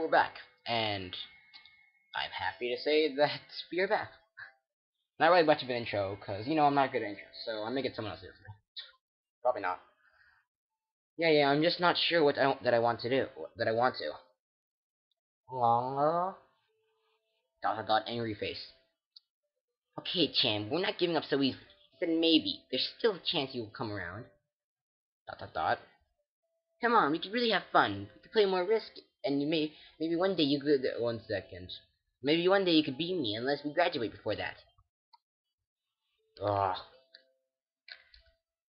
we're back, and I'm happy to say that we're back. Not really much of an intro, because, I'm not good at intros, so I'm making someone else do it for me. Probably not. Yeah, I'm just not sure that I want to do. That I want to. Angry face. Okay, Chan, we're not giving up so easily. Then maybe. There's still a chance you'll come around. Dot dot dot. Come on, we could really have fun. We could play more Risk, and maybe one day you could. 1 second. Maybe one day you could beat me, unless we graduate before that. Ugh.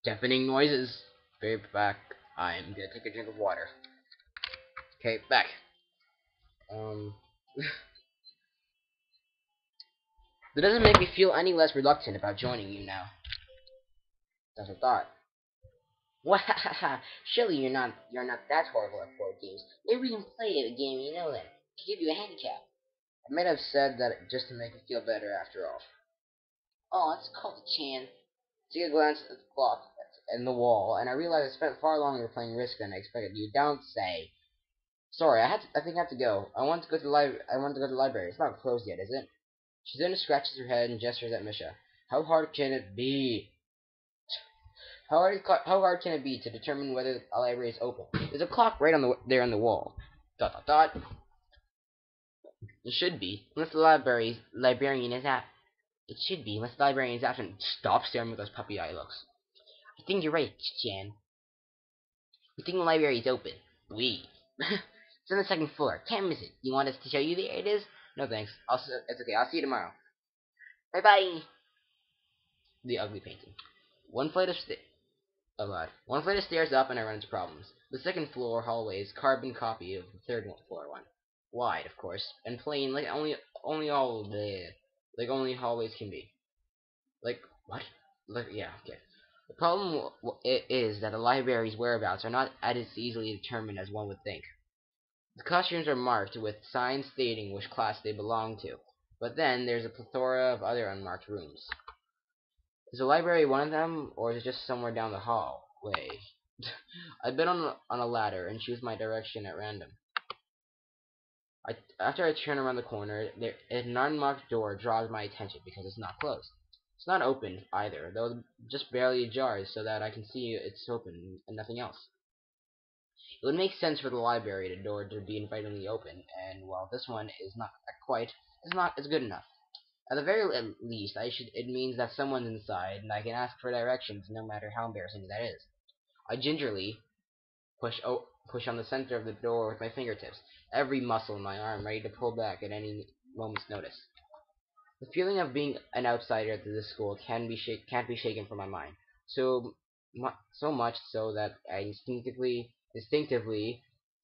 Deafening noises. Be back. I'm gonna take a drink of water. Okay, back. Um. That doesn't make me feel any less reluctant about joining you now. That's a thought. Wahaha! Surely you're not that horrible at board games. Maybe we can play a game you know then. To give you a handicap. I might have said that just to make me feel better after all. Oh, it's called a Chan. Take a glance at the clock and the wall, and I realized I spent far longer playing Risk than I expected. You don't say. Sorry, I think I have to go. I want to go to the library. It's not closed yet, is it? She then scratches her head and gestures at Misha. How hard can it be? How hard can it be to determine whether a library is open? There's a clock right there on the wall. Dot dot dot. It should be, unless the librarian is at. It should be, unless the librarian is absent. Stop staring with those puppy eye looks. I think you're right, Jan. We think the library is open. We. It's on the second floor. Can't miss it. You want us to show you there it is? No thanks. It's okay. I'll see you tomorrow. Bye bye. The ugly painting. One flight of stairs. Oh god. One flight of stairs up and I run into problems. The second floor hallway is carbon copy of the third floor one. Wide, of course, and plain like only hallways can be. Like what? Like yeah, okay. The problem is that the library's whereabouts are not as easily determined as one would think. The classrooms are marked with signs stating which class they belong to, but then there's a plethora of other unmarked rooms. Is the library one of them, or is it just somewhere down the hall? Wait. I've been on a ladder and choose my direction at random. After I turn around the corner, an unmarked door draws my attention because it's not closed. It's not open either, though just barely ajar so that I can see it's open and nothing else. It would make sense for the library door to be invitingly open, and while this one is not quite, it's good enough. At the very least, it means that someone's inside, and I can ask for directions, no matter how embarrassing that is. I gingerly push on the center of the door with my fingertips, every muscle in my arm ready to pull back at any moment's notice. The feeling of being an outsider to this school can't be shaken from my mind. So much so that I instinctively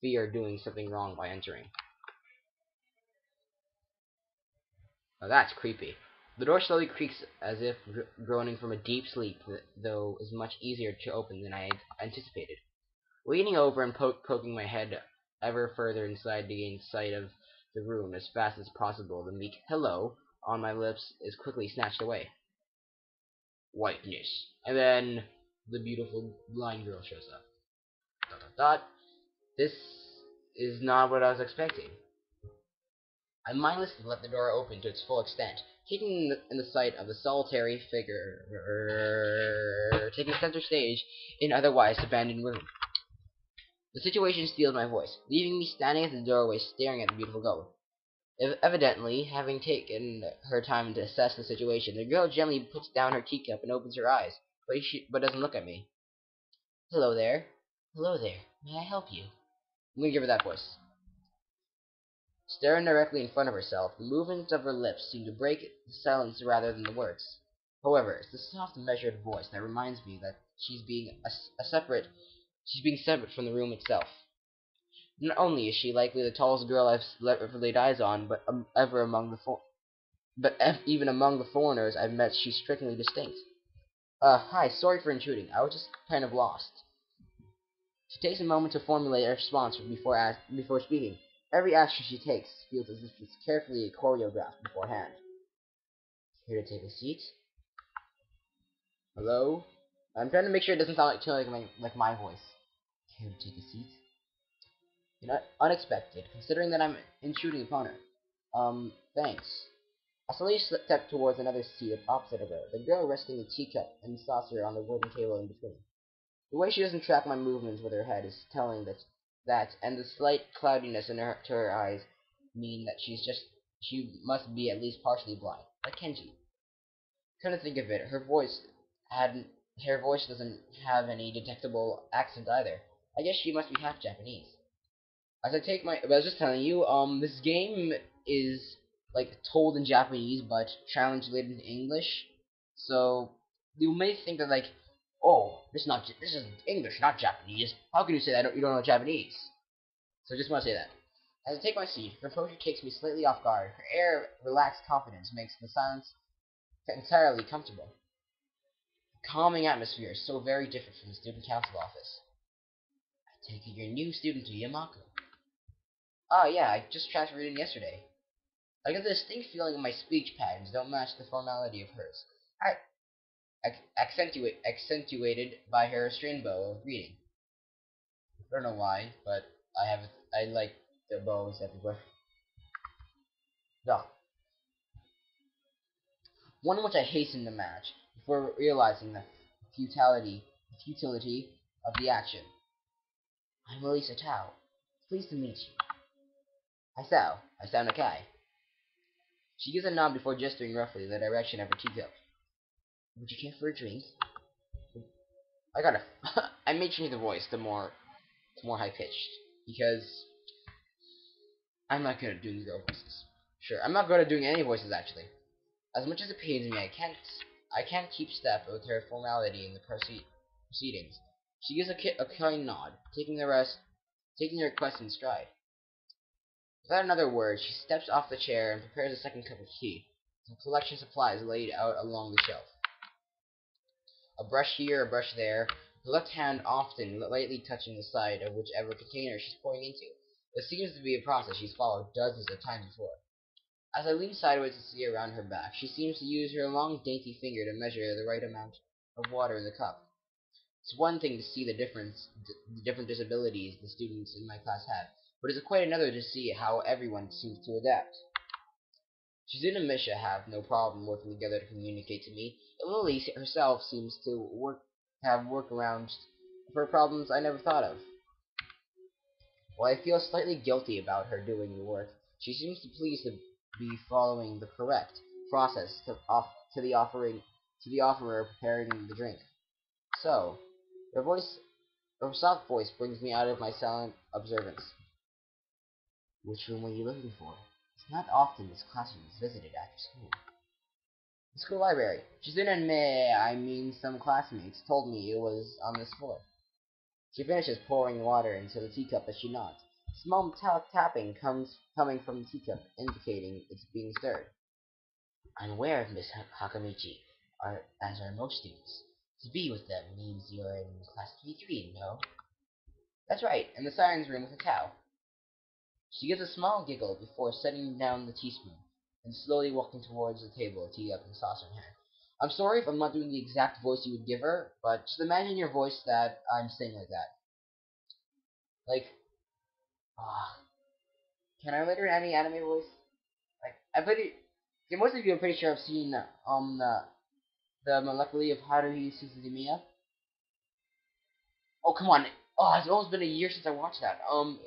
fear doing something wrong by entering. Now that's creepy. The door slowly creaks as if groaning from a deep sleep, though is much easier to open than I had anticipated. Leaning over and poking my head ever further inside to gain sight of the room as fast as possible, the meek "hello" on my lips is quickly snatched away. Whiteness. And then the beautiful blind girl shows up. Dot dot dot. This is not what I was expecting. I mindlessly let the door open to its full extent, taking in the sight of the solitary figure taking center stage in otherwise abandoned room. The situation steals my voice, leaving me standing at the doorway staring at the beautiful girl. Evidently, having taken her time to assess the situation, the girl gently puts down her teacup and opens her eyes, but doesn't look at me. Hello there. Hello there. May I help you? I'm gonna give her that voice. Staring directly in front of herself, the movements of her lips seem to break the silence rather than the words. However, it's the soft, measured voice that reminds me that she's being separate from the room itself. Not only is she likely the tallest girl I've ever laid eyes on, but even among the foreigners I've met, she's strikingly distinct. Hi, sorry for intruding. I was just kind of lost. She takes a moment to formulate a response before speaking. Every action she takes feels as if it's carefully choreographed beforehand. Here to take a seat. Hello? I'm trying to make sure it doesn't sound like my voice. Here to take a seat. Unexpected, considering that I'm intruding upon her. Thanks. I slowly stepped towards another seat opposite of her, the girl resting a teacup and saucer on the wooden table in between. The way she doesn't track my movements with her head is telling that, and the slight cloudiness in her eyes mean that she must be at least partially blind, like Kenji. Come to think of it, hadn't, her voice doesn't have any detectable accent either. I guess she must be half Japanese. As I take my, but I was just telling you, this game is like told in Japanese but translated into English. So you may think that like, oh, this is English, not Japanese. How can you say that you don't know Japanese? So I just want to say that. As I take my seat, her composure takes me slightly off guard. Her air of relaxed confidence makes the silence entirely comfortable. The calming atmosphere is so very different from the student council office. I take it you're a new student to Yamako. Ah, yeah, I just transferred in yesterday. I get the distinct feeling my speech patterns don't match the formality of hers. Accentuated by her restrained bow of greeting. I don't know why, but I like the bows everywhere. No. One which I hasten to match before realizing the futility of the action. I'm Elisa Tao. Pleased to meet you. I sound Nakai. She gives a nod before gesturing roughly in the direction of her teacup. Would you care for a drink? I gotta. I may change the voice to more high pitched because I'm not good at doing girl voices. Sure, I'm not good at doing any voices actually. As much as it pains me, I can't keep step with her formality in the proceedings. She gives a kind nod, taking the request in stride. Without another word, she steps off the chair and prepares a second cup of tea. Some collection supplies laid out along the shelf. A brush here, a brush there, the left hand often lightly touching the side of whichever container she's pouring into. This seems to be a process she's followed dozens of times before. As I lean sideways to see around her back, she seems to use her long, dainty finger to measure the right amount of water in the cup. It's one thing to see the different disabilities the students in my class have, but it's quite another to see how everyone seems to adapt. Shizune and Misha have no problem working together to communicate to me, and Lily herself seems to have workarounds for problems I never thought of. While I feel slightly guilty about her doing the work, she seems to pleased to be following the correct process to the offerer preparing the drink. So, her voice, her soft voice brings me out of my silent observance. Which room were you looking for? It's not often this classroom is visited after school. The school library. Shizune and some classmates told me it was on this floor. She finishes pouring water into the teacup as she nods. Small metallic tapping coming from the teacup, indicating it's being stirred. I'm aware of Miss Hakamichi, as are most students. To be with them means you're in class 3-3, no? That's right, in the science room with a cow. She gives a small giggle before setting down the teaspoon and slowly walking towards the table, teacup and saucer in hand. I'm sorry if I'm not doing the exact voice you would give her, but just imagine your voice that I'm saying like that. Like, ah, can I relate her to any anime voice? Like, most of you, I'm pretty sure, have seen the Molecularly of Haruhi Suzumiya. Oh, come on. Oh, it's almost been a year since I watched that.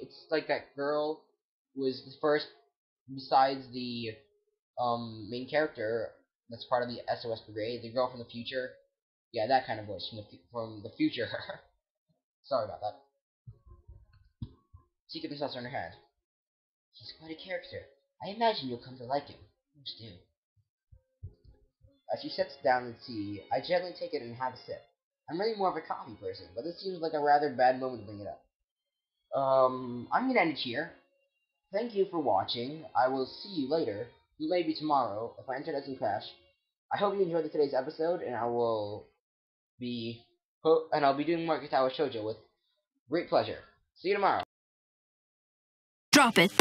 It's like that girl was the first, besides the main character that's part of the SOS Brigade, the girl from the future. Yeah, that kind of voice from the future. Sorry about that. She kept the saucer in her hand. He's quite a character. I imagine you'll come to like him. Most do. As she sets down the tea, I gently take it and have a sip. I'm really more of a coffee person, but this seems like a rather bad moment to bring it up. I'm gonna end it here. Thank you for watching. I will see you later. Maybe tomorrow, if my internet doesn't crash. I hope you enjoyed today's episode, and I'll be doing more Katawa Shoujo with great pleasure. See you tomorrow. Drop it.